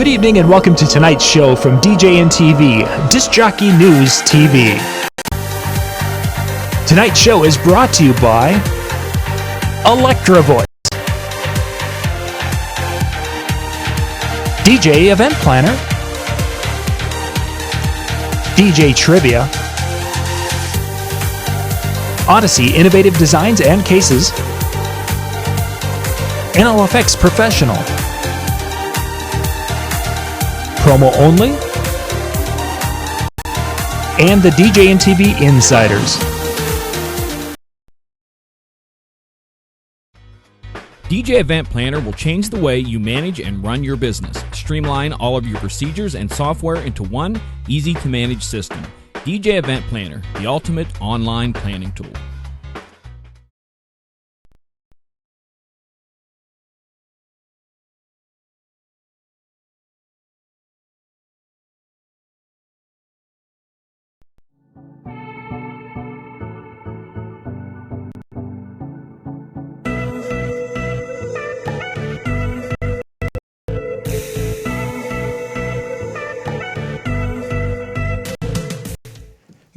evening and welcome to tonight's show from DJ and TV, Disc Jockey News TV. Tonight's show is brought to you by Electro Voice, DJ Event Planner, DJ Trivia, Odyssey Innovative Designs and Cases, NLFX Professional, Promo Only, and the DJ and TV Insiders. DJ Event Planner will change the way you manage and run your business. Streamline all of your procedures and software into one easy-to-manage system. DJ Event Planner, the ultimate online planning tool.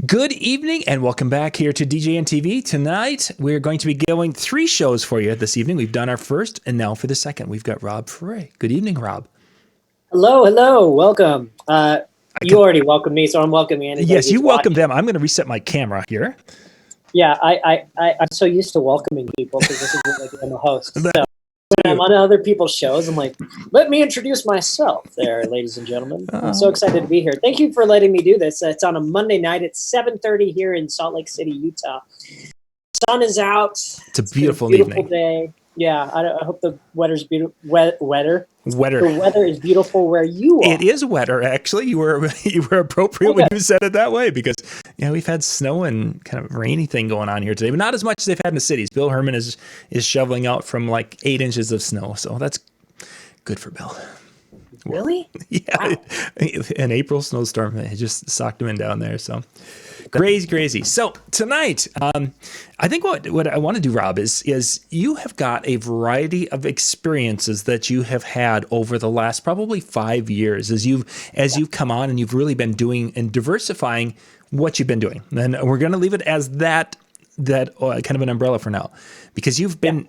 Good evening and welcome back here to DJ and TV. Tonight we're going to be going 3 shows for you this evening. We've done our first and now for the second we've got Rob Ferre. Good evening, Rob. Hello, welcome. You already welcomed me, so I'm welcoming anybody. Yes, you welcome them. I'm going to reset my camera here. Yeah, I'm so used to welcoming people because this is like I'm a host. So when I'm on other people's shows, I'm like, let me introduce myself there, ladies and gentlemen. I'm so excited to be here. Thank you for letting me do this. It's on a Monday night. It's 7:30 here in Salt Lake City, Utah. Sun is out. It's a beautiful evening. Day. Yeah, I hope the weather's beautiful. Weather. The Wetter. weather is beautiful where you are. It is wetter, actually. You were appropriate when you said it that way because we've had snow and kind of rainy thing going on here today, but not as much as they've had in the cities. Bill Herman is shoveling out from like 8 inches of snow, so that's good for Bill. Really? Yeah, wow. An April snowstorm, it just socked him in down there. So crazy. So tonight, I think what I want to do, Rob, is you have got a variety of experiences that you have had over the last probably 5 years as you've come on and you've really been doing and diversifying what you've been doing. And we're going to leave it as that kind of an umbrella for now, because you've been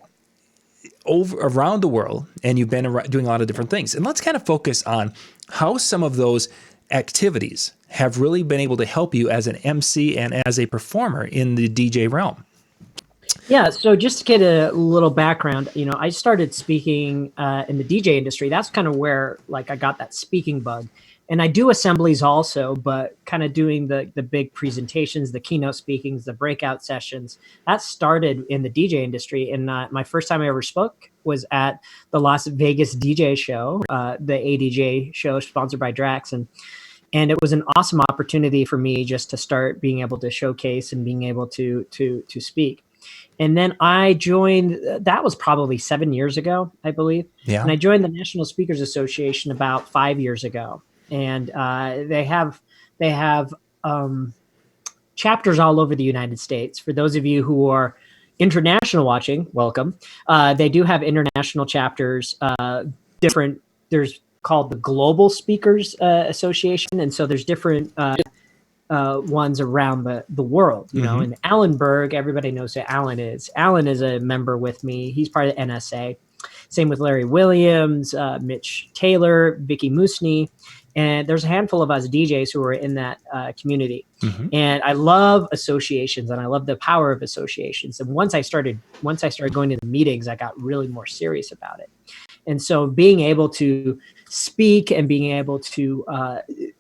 around the world and you've been doing a lot of different things. And let's kind of focus on how some of those activities have really been able to help you as an MC and as a performer in the DJ realm. Yeah, so just to get a little background, I started speaking in the DJ industry. That's kind of where I got that speaking bug. And I do assemblies also, but kind of doing the big presentations, the keynote speakings, the breakout sessions, that started in the DJ industry. And my first time I ever spoke was at the Las Vegas DJ show, the ADJ show sponsored by Drax. And it was an awesome opportunity for me just to start being able to showcase and being able to speak. And then I joined, that was probably 7 years ago, I believe. Yeah. And I joined the National Speakers Association about 5 years ago. And they have chapters all over the United States. For those of you who are international watching, welcome. They do have international chapters, there's called the Global Speakers Association. And so there's different ones around the world, in Allenburg, everybody knows who Alan is. Alan is a member with me. He's part of the NSA. Same with Larry Williams, Mitch Taylor, Vicky Musney. And there's a handful of us DJs who are in that community. Mm-hmm. And I love associations and I love the power of associations. And once I started going to the meetings, I got really more serious about it. And so being able to speak and being able to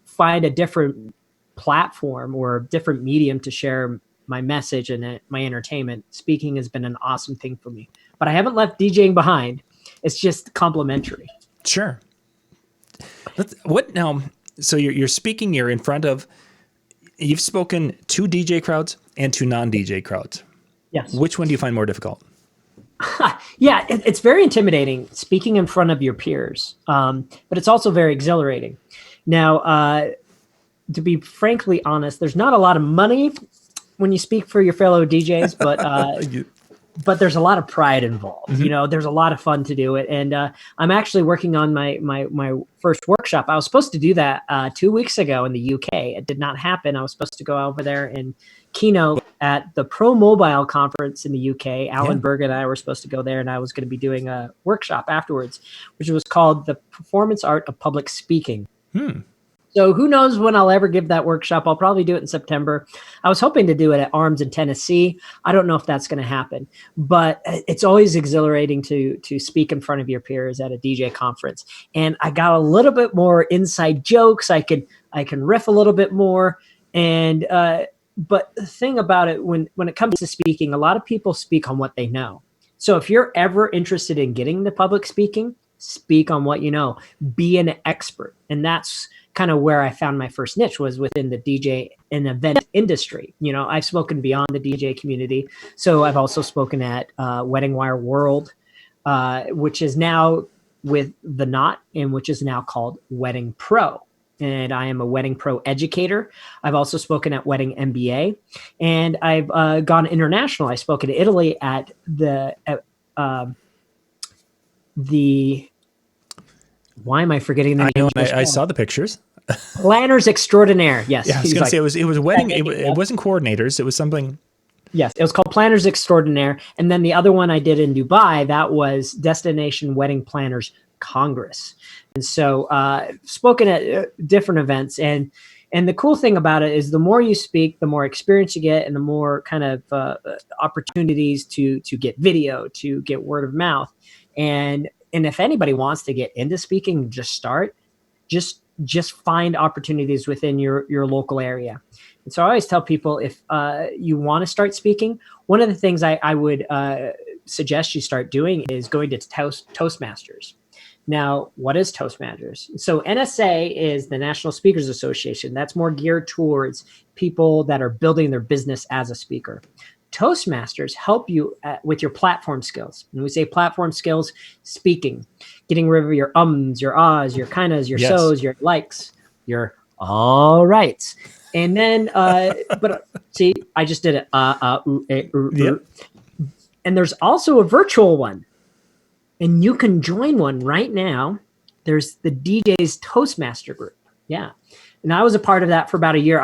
find a different platform or a different medium to share my message and my entertainment, speaking has been an awesome thing for me. But I haven't left DJing behind. It's just complementary. Sure. What now? So you're speaking. You're in front of. You've spoken to DJ crowds and to non-DJ crowds. Yes. Which one do you find more difficult? Yeah, it's very intimidating speaking in front of your peers, but it's also very exhilarating. Now, to be frankly honest, there's not a lot of money when you speak for your fellow DJs, but but there's a lot of pride involved. There's a lot of fun to do it. And I'm actually working on my first workshop. I was supposed to do that 2 weeks ago in the UK. It did not happen. I was supposed to go over there and keynote at the Pro Mobile conference in the UK. Alan Berg and I were supposed to go there, and I was going to be doing a workshop afterwards, which was called The Performance Art of Public Speaking. So who knows when I'll ever give that workshop. I'll probably do it in September. I was hoping to do it at ARMS in Tennessee. I don't know if that's going to happen, but it's always exhilarating to speak in front of your peers at a DJ conference. And I got a little bit more inside jokes. I can riff a little bit more. And but the thing about it, when it comes to speaking, a lot of people speak on what they know. So if you're ever interested in getting into public speaking, speak on what you know. Be an expert. And that's kind of where I found my first niche, was within the DJ and event industry. I've spoken beyond the DJ community. So I've also spoken at Wedding Wire World, which is now with The Knot, and which is now called Wedding Pro. And I am a Wedding Pro educator. I've also spoken at Wedding MBA, and I've gone international. I spoke in Italy at the why am I forgetting the name? I saw the pictures. Planners Extraordinaire. Yes. Yeah, I was going to say it was wedding. It wasn't coordinators. It was something. Yes, it was called Planners Extraordinaire. And then the other one I did in Dubai, that was Destination Wedding Planners Congress. And so spoken at different events. And the cool thing about it is the more you speak, the more experience you get, and the more kind of opportunities to get video, to get word of mouth. And if anybody wants to get into speaking, just find opportunities within your local area. And so I always tell people, if you want to start speaking, one of the things I would suggest you start doing is going to Toastmasters. Now, what is Toastmasters? So NSA is the National Speakers Association. That's more geared towards people that are building their business as a speaker. Toastmasters help you with your platform skills. When we say platform skills, speaking, getting rid of your ums, your ahs, your kindas, your so's, your likes, your all rights. And then, but see, I just did it. Yep. And there's also a virtual one, and you can join one right now. There's the DJ's Toastmaster group. Yeah. And I was a part of that for about a year.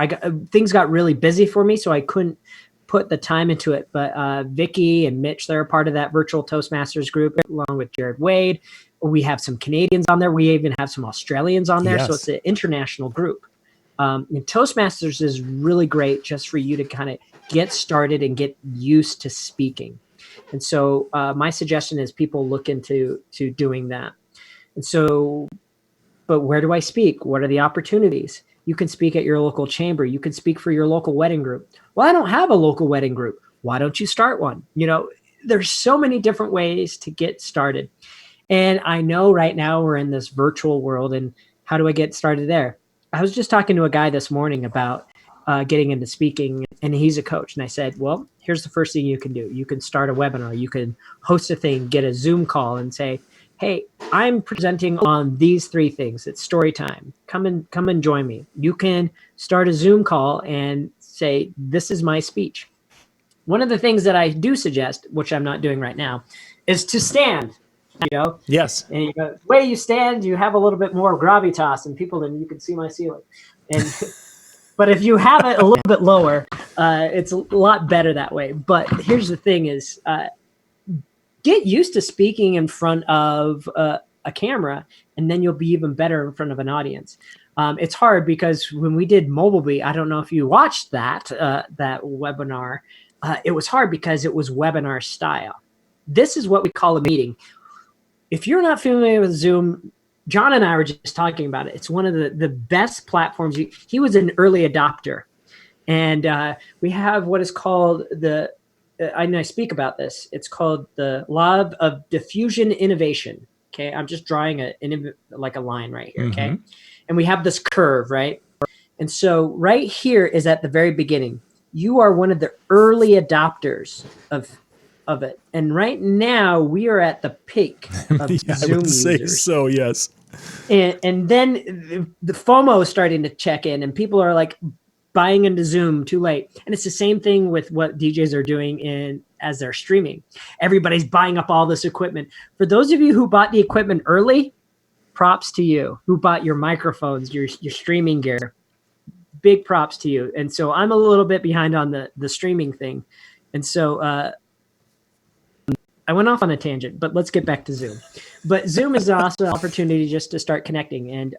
Things got really busy for me, so I couldn't put the time into it, but Vicky and Mitch, they're a part of that virtual Toastmasters group, along with Jared Wade. We have some Canadians on there. We even have some Australians on there. So it's an international group. And Toastmasters is really great just for you to kind of get started and get used to speaking. And so my suggestion is people look into doing that. And so, but where do I speak? What are the opportunities? You can speak at your local chamber. You can speak for your local wedding group. Well, I don't have a local wedding group. Why don't you start one? There's so many different ways to get started. And I know right now we're in this virtual world, and how do I get started there? I was just talking to a guy this morning about getting into speaking, and he's a coach. And I said, well, here's the first thing you can do. You can start a webinar. You can host a thing, get a Zoom call and say, hey, I'm presenting on these 3 things. It's story time. Come and join me. You can start a Zoom call and say, this is my speech. One of the things that I do suggest, which I'm not doing right now, is to stand. Yes. And the way you stand, you have a little bit more gravitas, and then you can see my ceiling. And but if you have it a little bit lower, it's a lot better that way. But here's the thing: is get used to speaking in front of a camera, and then you'll be even better in front of an audience. It's hard because when we did Mobile Beat, I don't know if you watched that webinar. It was hard because it was webinar style. This is what we call a meeting. If you're not familiar with Zoom, John and I were just talking about it. It's one of the best platforms. He was an early adopter. And we have what is called I speak about this. It's called the law of diffusion innovation. Okay, I'm just drawing a line right here. Okay, and we have this curve, right? And so right here is at the very beginning. You are one of the early adopters of it, and right now we are at the peak of Zoom I would say users. So, yes. And then the FOMO is starting to check in, and people are like, buying into Zoom too late. And it's the same thing with what DJs are doing as they're streaming. Everybody's buying up all this equipment. For those of you who bought the equipment early, props to you. Who bought your microphones, your streaming gear. Big props to you. And so I'm a little bit behind on the streaming thing. And so I went off on a tangent, but let's get back to Zoom. But Zoom is also an opportunity just to start connecting. And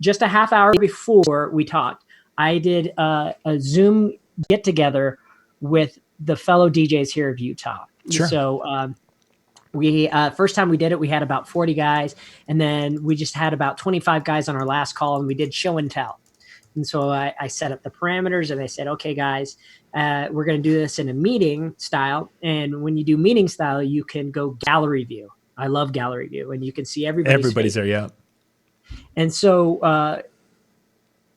just a half hour before we talked, I did a Zoom get together with the fellow DJs here of Utah. Sure. So we first time we did it, we had about 40 guys, and then we just had about 25 guys on our last call, and we did show and tell. And so I set up the parameters, and I said, okay, guys, we're going to do this in a meeting style. And when you do meeting style, you can go gallery view. I love gallery view, and you can see everybody's face. there. Yeah. And so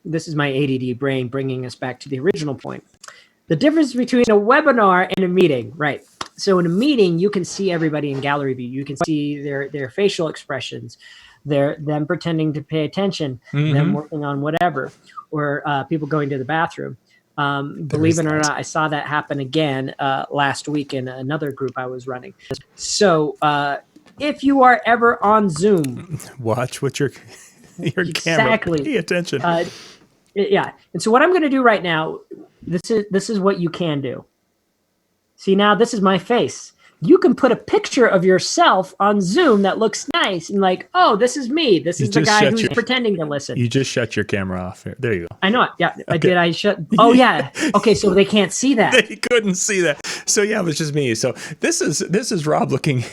this is my ADD brain bringing us back to the original point. The difference between a webinar and a meeting, right? So in a meeting, you can see everybody in gallery view. You can see their facial expressions, them pretending to pay attention, them working on whatever, or people going to the bathroom. Believe it or not, I saw that happen again last week in another group I was running. So if you are ever on Zoom, watch what your camera. Exactly. Pay attention. Yeah. And so what I'm going to do right now, this is what you can do. See, now this is my face. You can put a picture of yourself on Zoom that looks nice and like, oh, this is me. This is the guy who's pretending to listen. You just shut your camera off. There you go. I know it. Yeah. Okay. Did I shut? Oh, yeah. Okay. So they can't see that. They couldn't see that. So yeah, it was just me. So this is Rob looking.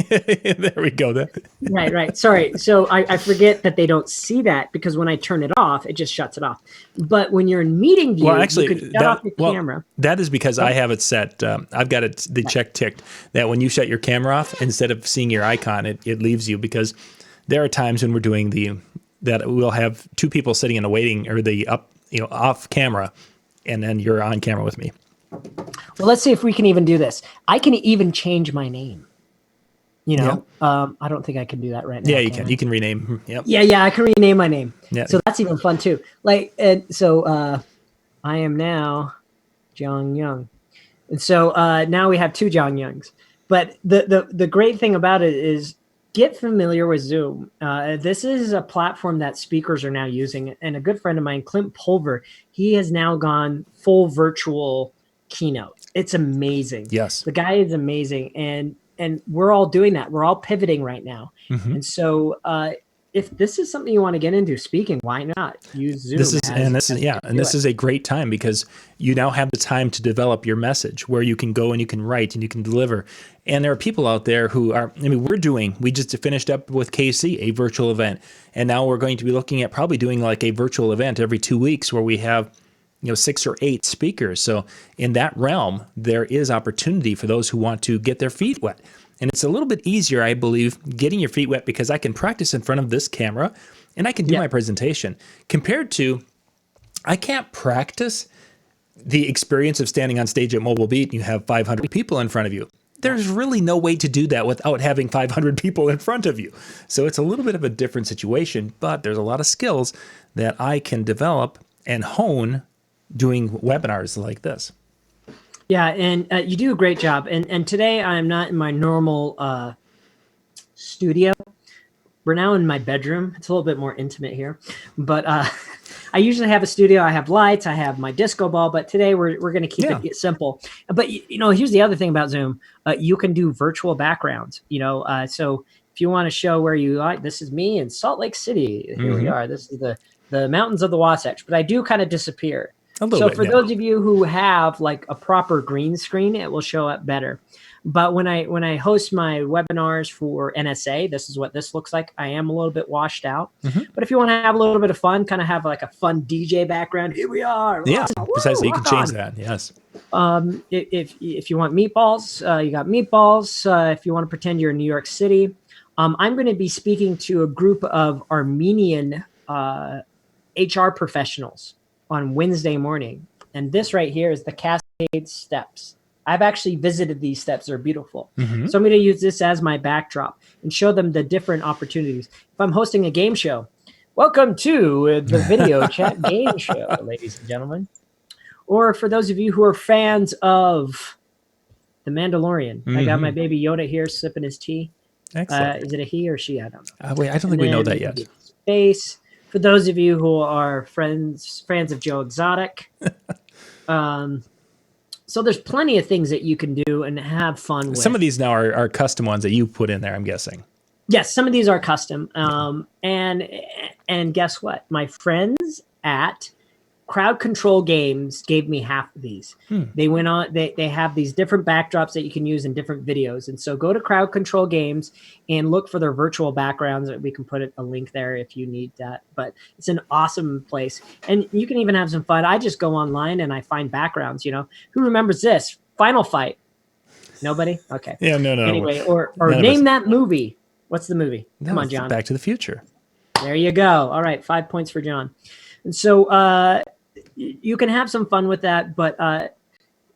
There we go. Right. Sorry. So I forget that they don't see that because when I turn it off, it just shuts it off. But when you're in meeting view, you can shut off your camera. That is because I have it set. I've got the check ticked that when you shut your camera off, instead of seeing your icon, it leaves you, because there are times when we're doing that we'll have two people sitting in a waiting or off camera, and then you're on camera with me. Well, let's see if we can even do this. I can even change my name. I don't think I can do that right now. Yeah, you can. You can rename. Yep. Yeah, I can rename my name. Yeah. So that's even fun too. I am now Jong Young, and so now we have two Jong Youngs. But the great thing about it is get familiar with Zoom. This is a platform that speakers are now using, and a good friend of mine, Clint Pulver, he has now gone full virtual keynote. It's amazing. Yes, the guy is amazing, and we're all doing that. We're all pivoting right now. And so if this is something you want to get into speaking, why not use Zoom? This is a great time because you now have the time to develop your message where you can go and you can write and you can deliver. And there are people out there who are, we just finished up with KC, a virtual event. And now we're going to be looking at probably doing like a virtual event every 2 weeks where we have 6 or 8 speakers. So in that realm, there is opportunity for those who want to get their feet wet. And it's a little bit easier, I believe, getting your feet wet because I can practice in front of this camera and I can do my presentation compared to, I can't practice the experience of standing on stage at Mobile Beat and you have 500 people in front of you. There's really no way to do that without having 500 people in front of you. So it's a little bit of a different situation, but there's a lot of skills that I can develop and hone doing webinars like this. Yeah, and you do a great job. And today I'm not in my normal studio. We're now in my bedroom. It's a little bit more intimate here. But I usually have a studio. I have lights. I have my disco ball. But today we're going to keep it simple. But, here's the other thing about Zoom. You can do virtual backgrounds. So if you want to show where you are, this is me in Salt Lake City. Here we are. This is the mountains of the Wasatch. But I do kind of disappear. So for those of you who have like a proper green screen, it will show up better. But when I host my webinars for NSA, this is what this looks like. I am a little bit washed out. But if you want to have a little bit of fun, kind of have like a fun DJ background, here we are. Yeah, precisely. You can change that. Yes. If you want meatballs, you got meatballs. If you want to pretend you're in New York City, I'm going to be speaking to a group of Armenian HR professionals on Wednesday morning. And this right here is the Cascade Steps. I've actually visited these steps. They're beautiful. So I'm going to use this as my backdrop and show them the different opportunities. If I'm hosting a game show, welcome to the video chat game show, ladies and gentlemen. or for those of you who are fans of The Mandalorian. I got my Mm-hmm. baby Yoda here sipping his tea. Excellent. Is it a he or she? I don't know. Wait, I don't think And we know then that yet. Space. For those of you who are fans of Joe Exotic. So there's plenty of things that you can do and have fun with. Some of these now are custom ones that you put in there, I'm guessing. Yes, some of these are custom. And guess what? My friends at Crowd Control Games gave me half of these. They went on, they have these different backdrops that you can use in different videos. And so go to Crowd Control Games and look for their virtual backgrounds. We can put a link there if you need that. But it's an awesome place. And you can even have some fun. I just go online and I find backgrounds, Who remembers this? Final Fight. Nobody? Okay. Yeah, no. Anyway, or name that movie. What's the movie? Come on, John. Back to the Future. There you go. All right, 5 points for John. And so you can have some fun with that, but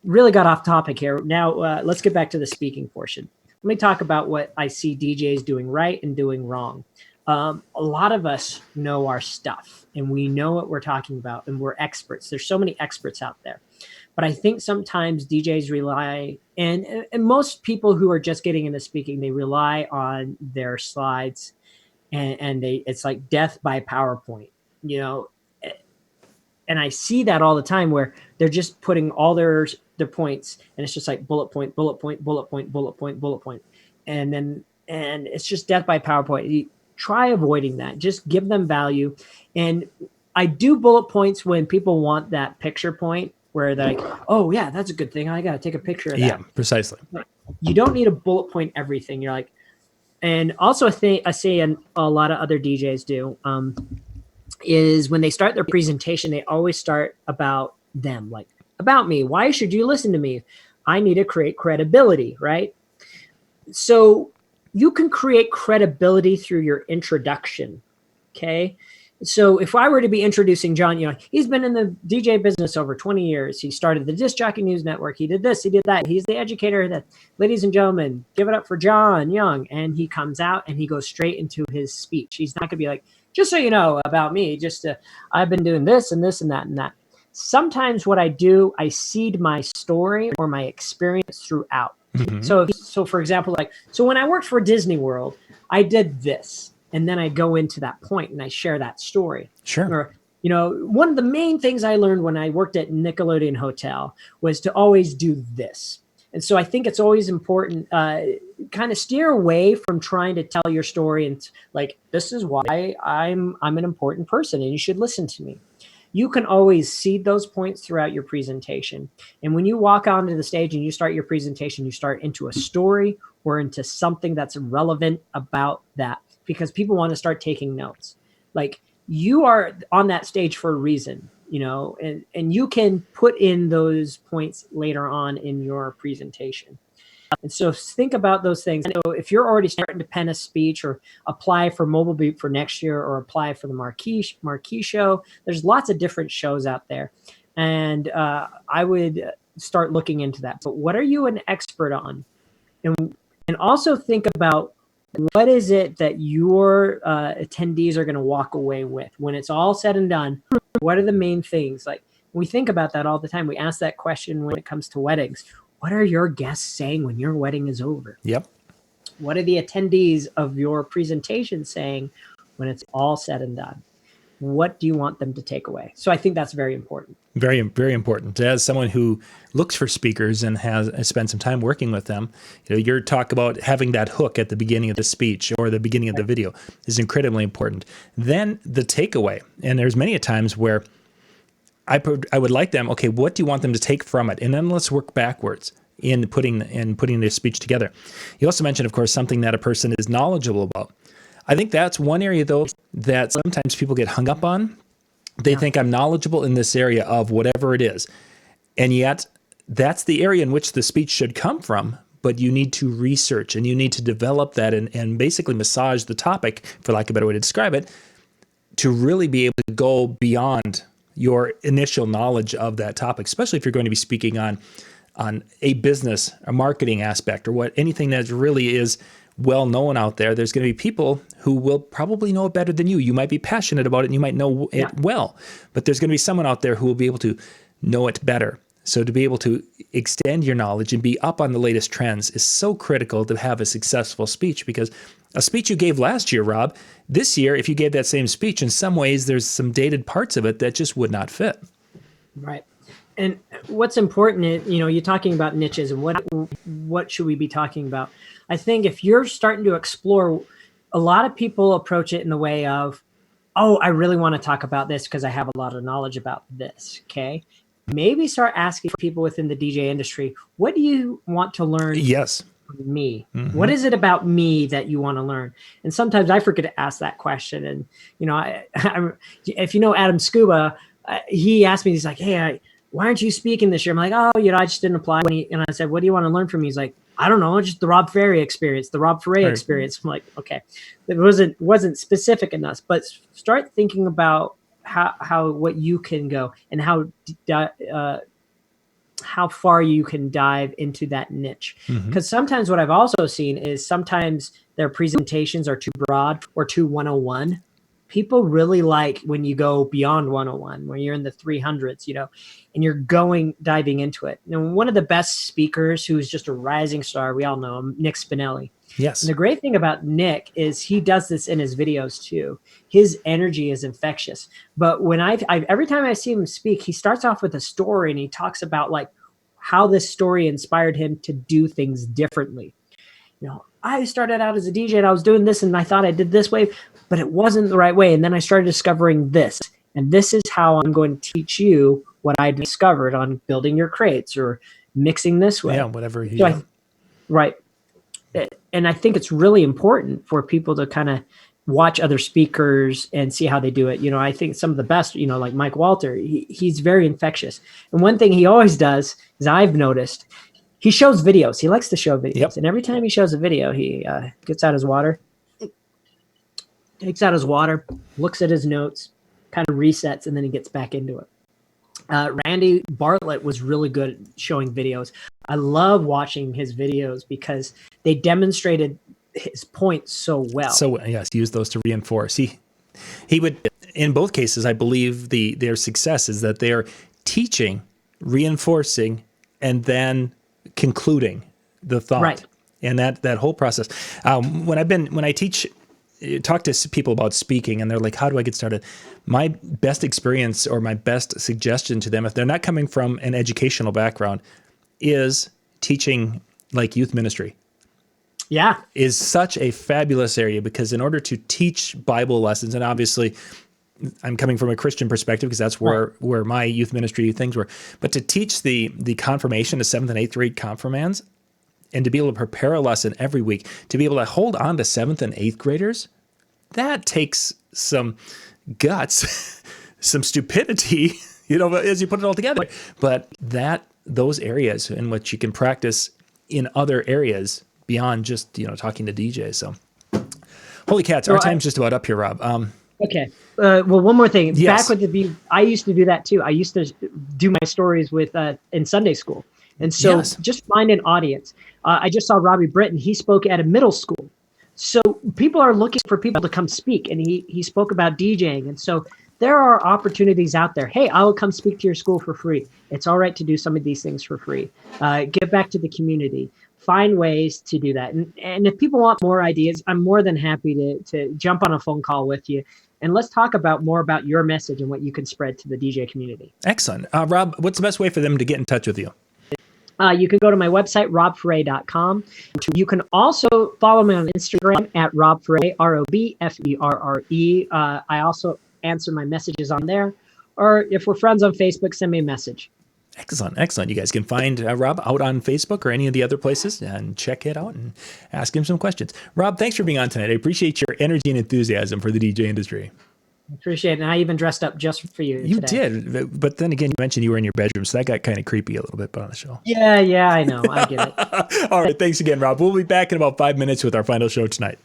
really got off topic here. Now let's get back to the speaking portion. Let me talk about what I see DJs doing right and doing wrong. A lot of us know our stuff, and we know what we're talking about, and we're experts. There's so many experts out there. But I think sometimes DJs rely, and most people who are just getting into speaking, they rely on their slides, and it's like death by PowerPoint, And I see that all the time where they're just putting all their points, and it's just like bullet point, bullet point, bullet point, bullet point, bullet point, and it's just death by PowerPoint. You try avoiding that. Just give them value, and I do bullet points when people want that picture point where they're like, "Oh yeah, that's a good thing. I got to take a picture of that." Yeah, precisely. You don't need to bullet point everything. You're like, and also I see a lot of other DJs do. Is when they start their presentation, they always start about them, like, about me. Why should you listen to me? I need to create credibility, right? So you can create credibility through your introduction, okay? So if I were to be introducing John, he's been in the DJ business over 20 years. He started the Disc Jockey News Network. He did this, he did that. He's the educator that, ladies and gentlemen, give it up for John Young. And he comes out and he goes straight into his speech. He's not going to be like, just so you know about me, I've been doing this and this and that and that. Sometimes what I do, I seed my story or my experience throughout. Mm-hmm. So for example, so when I worked for Disney World, I did this. And then I go into that point and I share that story. Sure. Or, one of the main things I learned when I worked at Nickelodeon Hotel was to always do this. And so I think it's always important, kind of steer away from trying to tell your story and like, this is why I'm an important person and you should listen to me. You can always seed those points throughout your presentation. And when you walk onto the stage and you start your presentation, you start into a story or into something that's relevant about that, because people want to start taking notes. Like, you are on that stage for a reason, and you can put in those points later on in your presentation. And so think about those things. If you're already starting to pen a speech or apply for Mobile Beat for next year or apply for the Marquee show, there's lots of different shows out there. And I would start looking into that. But what are you an expert on? And also think about, what is it that your attendees are going to walk away with when it's all said and done? What are the main things? Like, we think about that all the time. We ask that question when it comes to weddings. What are your guests saying when your wedding is over? Yep. What are the attendees of your presentation saying when it's all said and done? What do you want them to take away? So I think that's very important. Very, very important. As someone who looks for speakers and has spent some time working with them, your talk about having that hook at the beginning of the speech or the beginning of the video is incredibly important. Then the takeaway, and there's many a times where I would like them, okay, what do you want them to take from it? And then let's work backwards in putting this speech together. You also mentioned, of course, something that a person is knowledgeable about. I think that's one area, though, that sometimes people get hung up on. They think I'm knowledgeable in this area of whatever it is. And yet that's the area in which the speech should come from. But you need to research and you need to develop that and basically massage the topic, for lack of a better way to describe it, to really be able to go beyond your initial knowledge of that topic, especially if you're going to be speaking on a business, a marketing aspect, or anything that really is well known out there. There's going to be people who will probably know it better than you. You might be passionate about it and you might know it well, but there's going to be someone out there who will be able to know it better. So to be able to extend your knowledge and be up on the latest trends is so critical to have a successful speech, because a speech you gave last year, Rob, this year, if you gave that same speech, in some ways, there's some dated parts of it that just would not fit. Right. And what's important is, you're talking about niches and what should we be talking about? I think if you're starting to explore, a lot of people approach it in the way of, oh, I really want to talk about this because I have a lot of knowledge about this. Okay. Maybe start asking people within the DJ industry, what do you want to learn? Yes. From me? Mm-hmm. What is it about me that you want to learn? And sometimes I forget to ask that question. And, if you know Adam Scuba, he asked me, he's like, hey, why aren't you speaking this year? I'm like, oh, I just didn't apply. And I said, what do you want to learn from me? He's like, I don't know, just the Rob Ferre experience, the Rob Ferre experience. I'm like, okay, it wasn't specific enough, but start thinking about how what you can go and how far you can dive into that niche. Because sometimes what I've also seen is sometimes their presentations are too broad or too 101. People really like when you go beyond 101, when you're in the 300s, and you're diving into it. One of the best speakers who's just a rising star, we all know him, Nick Spinelli. Yes. And the great thing about Nick is he does this in his videos too. His energy is infectious. But when every time I see him speak, he starts off with a story and he talks about like how this story inspired him to do things differently. I started out as a DJ and I was doing this and I thought I did this way, but it wasn't the right way. And then I started discovering this. And this is how I'm going to teach you what I discovered on building your crates or mixing this way. Yeah, whatever. Right. And I think it's really important for people to kind of watch other speakers and see how they do it. I think some of the best, like Mike Walter, he's very infectious. And one thing he always does is I've noticed, he shows videos. He likes to show videos. Yep. And every time he shows a video, he gets out his water, takes out his water, looks at his notes, kind of resets, and then he gets back into it. Randy Bartlett was really good at showing videos. I love watching his videos because they demonstrated his point so well. So yes, use those to reinforce. He would, in both cases, I believe their success is that they're teaching, reinforcing, and then concluding the thought. Right. And that whole process. When I talk to people about speaking and they're like, how do I get started? My best experience or my best suggestion to them, if they're not coming from an educational background, is teaching like youth ministry. Yeah. Is such a fabulous area, because in order to teach Bible lessons, and obviously I'm coming from a Christian perspective because that's where my youth ministry things were, but to teach the confirmation, the 7th and 8th grade confirmands, and to be able to prepare a lesson every week, to be able to hold on to 7th and 8th graders, that takes some guts, some stupidity, as you put it all together. But those areas in which you can practice in other areas beyond just, talking to DJs. So, holy cats, our time's just about up here, Rob. Okay. Well, one more thing. Yes. Back with the view, I used to do that too. I used to do my stories in Sunday school. And so just find an audience. I just saw Robbie Britton. He spoke at a middle school. So people are looking for people to come speak. And he spoke about DJing. And so there are opportunities out there. Hey, I will come speak to your school for free. It's all right to do some of these things for free. Give back to the community. Find ways to do that. And if people want more ideas, I'm more than happy to jump on a phone call with you. And let's talk more about your message and what you can spread to the DJ community. Excellent. Rob, what's the best way for them to get in touch with you? You can go to my website, robferre.com. You can also follow me on Instagram at robferre, ROBFERRE. I also answer my messages on there. Or if we're friends on Facebook, send me a message. Excellent. You guys can find Rob out on Facebook or any of the other places and check it out and ask him some questions. Rob, thanks for being on tonight. I appreciate your energy and enthusiasm for the DJ industry. Appreciate it. And I even dressed up just for you You today. did. But then again, you mentioned you were in your bedroom, so that got kind of creepy a little bit on the show. Yeah, I know. I get it. All right. Thanks again, Rob. We'll be back in about 5 minutes with our final show tonight.